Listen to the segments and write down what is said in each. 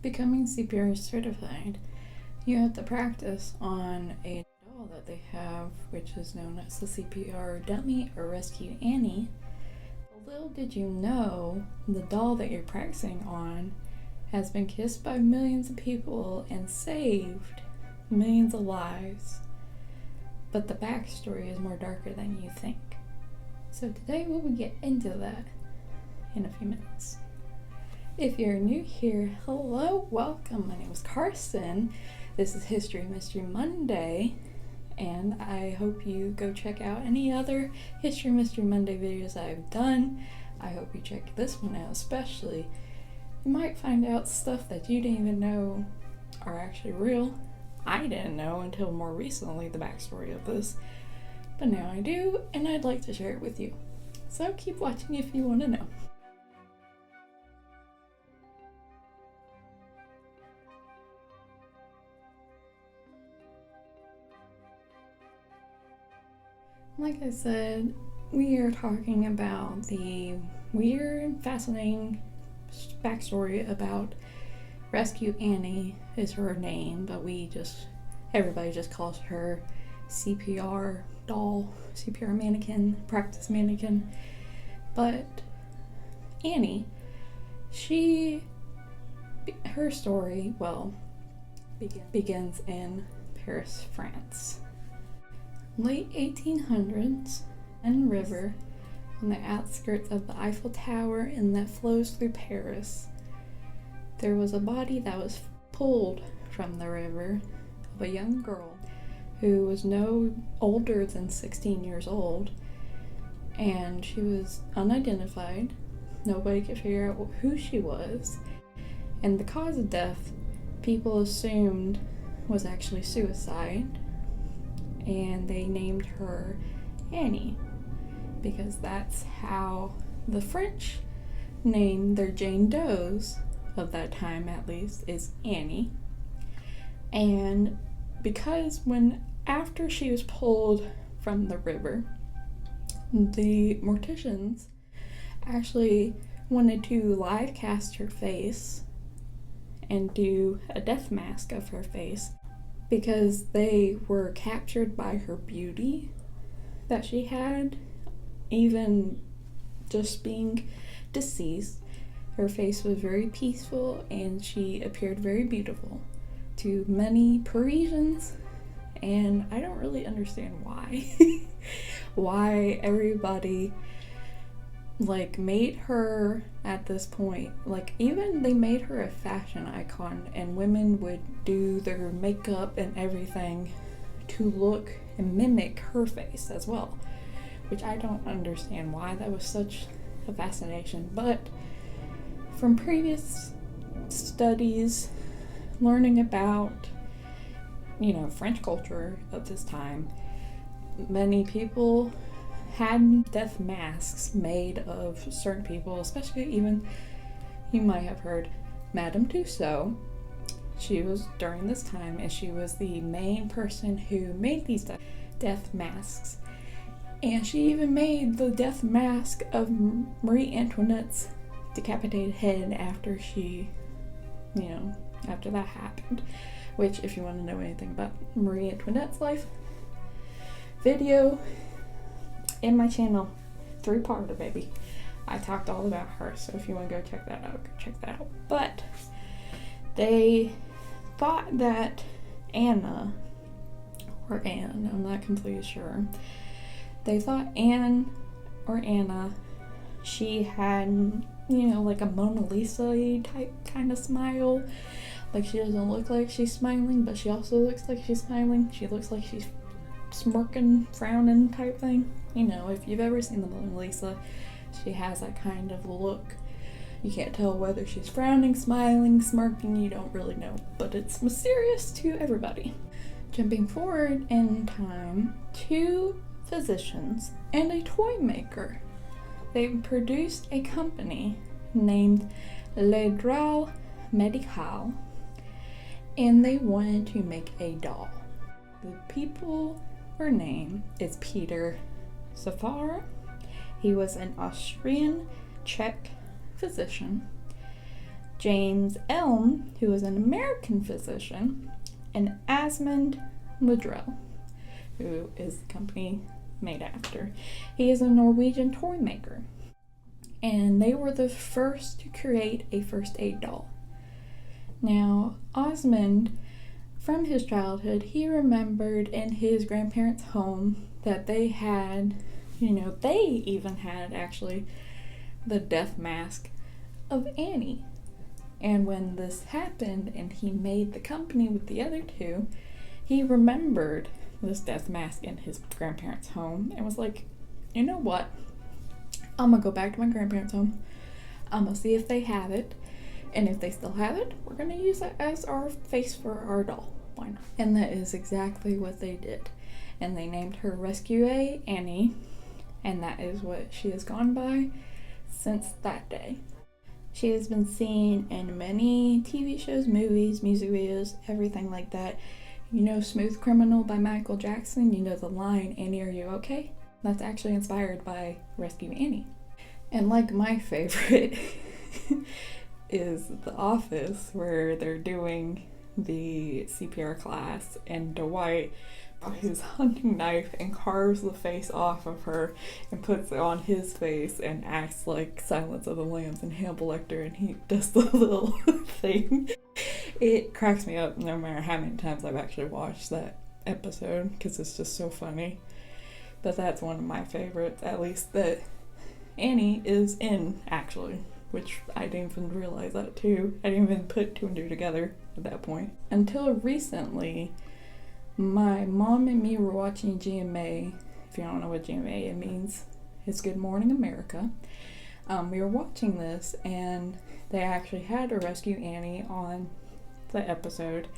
Becoming CPR certified, you have to practice on a doll that they have, which is known as the CPR dummy or Rescue Annie. Little did you know, the doll that you're practicing on has been kissed by millions of people and saved millions of lives. But the backstory is more darker than you think. So today we will get into that in a few minutes. If you're new here, hello, welcome. My name is Carson. This is History Mystery Monday, and I hope you go check out any other History Mystery Monday videos I've done. I hope you check this one out especially. You might find out stuff that you didn't even know are actually real. I didn't know until more recently the backstory of this, but now I do, and I'd like to share it with you. So keep watching if you want to know. Like I said, we are talking about the weird, fascinating backstory about Rescue Annie is her name, but everybody just calls her CPR doll, CPR mannequin, practice mannequin. But Annie, her story, begins in Paris, France. Late 1800s, and river on the outskirts of the Eiffel Tower and that flows through Paris. There was a body that was pulled from the river of a young girl who was no older than 16 years old, and she was unidentified. Nobody could figure out who she was, and the cause of death people assumed was actually suicide. And they named her Annie because that's how the French named their Jane Does of that time, at least, is Annie. And because after she was pulled from the river, the morticians actually wanted to live cast her face and do a death mask of her face, because they were captured by her beauty that she had. Even just being deceased, her face was very peaceful and she appeared very beautiful to many Parisians, and I don't really understand why everybody made her at this point, even they made her a fashion icon, and women would do their makeup and everything to look and mimic her face as well, which I don't understand why that was such a fascination. But from previous studies, learning about French culture of this time, many people had death masks made of certain people, especially even, you might have heard, Madame Tussauds. She was during this time, and she was the main person who made these death masks. And she even made the death mask of Marie Antoinette's decapitated head after after that happened. Which, if you want to know anything about Marie Antoinette's life, video in my channel, 3-parter, baby. I talked all about her, so if you want to go check that out, go check that out. But they thought that Anna, or Anne, I'm not completely sure, they thought Anne or Anna, she had, like a Mona Lisa type kind of smile. She doesn't look like she's smiling, but she also looks like she's smiling. She looks like she's smirking, frowning type thing. If you've ever seen the Mona Lisa, she has that kind of look. You can't tell whether she's frowning, smiling, smirking, you don't really know, but it's mysterious to everybody. Jumping forward in time, 2 physicians and a toy maker, they produced a company named Le Drôle Médical, and they wanted to make a doll. The people were named is Peter Safar. He was an Austrian Czech physician, James Elm, who is an American physician, and Asmund Mudrell, who is the company made after. He is a Norwegian toy maker, and they were the first to create a first aid doll. Now, Osmond, from his childhood, he remembered in his grandparents' home that they had, they even had actually the death mask of Annie. And when this happened and he made the company with the other two, he remembered this death mask in his grandparents' home and was like, you know what? I'm gonna go back to my grandparents' home. I'm gonna see if they have it. And if they still have it, we're gonna use it as our face for our doll. Why not? And that is exactly what they did. And they named her Rescue Annie. And that is what she has gone by since that day. She has been seen in many TV shows, movies, music videos, everything like that. Smooth Criminal by Michael Jackson, the line, Annie, are you okay? That's actually inspired by Rescue Annie. And like my favorite is The Office, where they're doing the CPR class and Dwight brought his hunting knife and carves the face off of her and puts it on his face and acts like Silence of the Lambs and Hannibal Lecter, and he does the little thing. It cracks me up no matter how many times I've actually watched that episode, because it's just so funny. But that's one of my favorites, at least that Annie is in, actually, which I didn't even realize that too. I didn't even put two and two together at that point. Until recently, my mom and me were watching GMA. If you don't know what GMA it means, it's Good Morning America. We were watching this, and they actually had to rescue Annie on the episode.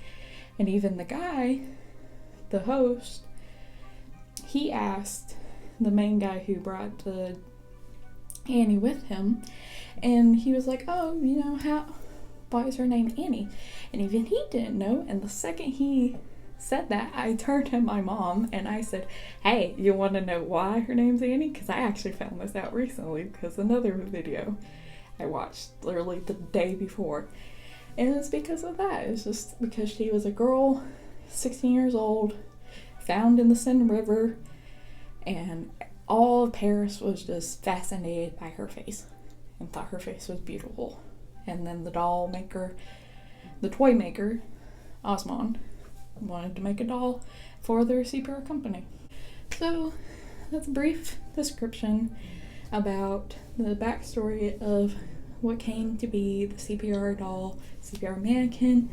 And even the guy, the host, he asked the main guy who brought the Annie with him, and he was like, oh, why is her name Annie? And even he didn't know. And the second he said that, I turned to my mom and I said, hey, you want to know why her name's Annie? Because I actually found this out recently because another video I watched literally the day before, and it's because of that. It's just because she was a girl, 16 years old, found in the Seine River, and all of Paris was just fascinated by her face and thought her face was beautiful. And then the doll maker, the toy maker, Osmond, wanted to make a doll for their CPR company. So that's a brief description about the backstory of what came to be the CPR doll, CPR mannequin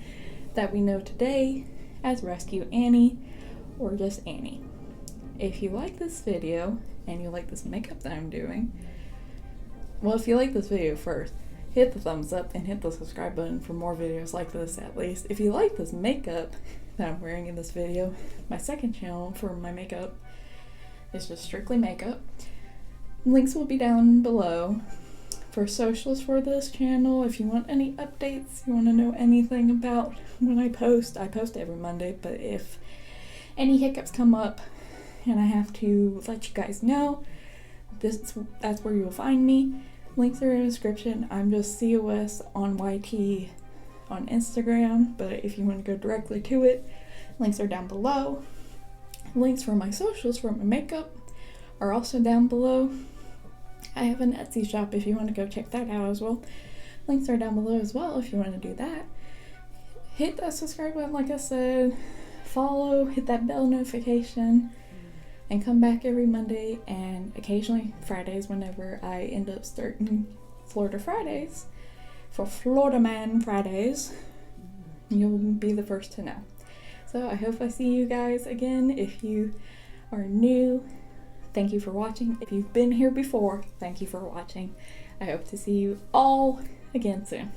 that we know today as Rescue Annie, or just Annie. If you like this video and you like this makeup that I'm doing, well, if you like this video first, hit the thumbs up and hit the subscribe button for more videos like this at least. If you like this makeup that I'm wearing in this video, my second channel for my makeup is just strictly makeup. Links will be down below for socials for this channel. If you want any updates, you want to know anything about when I post every Monday, but if any hiccups come up and I have to let you guys know, that's where you'll find me. Links are in the description. I'm just COS on YT on Instagram, but if you want to go directly to it, links are down below. Links for my socials for my makeup are also down below. I have an Etsy shop if you want to go check that out as well. Links are down below as well if you want to do that. Hit that subscribe button like I said, follow, hit that bell notification, and come back every Monday and occasionally Fridays whenever I end up starting Florida Fridays. For Florida Man Fridays, you'll be the first to know. So I hope I see you guys again. If you are new, thank you for watching. If you've been here before, thank you for watching. I hope to see you all again soon.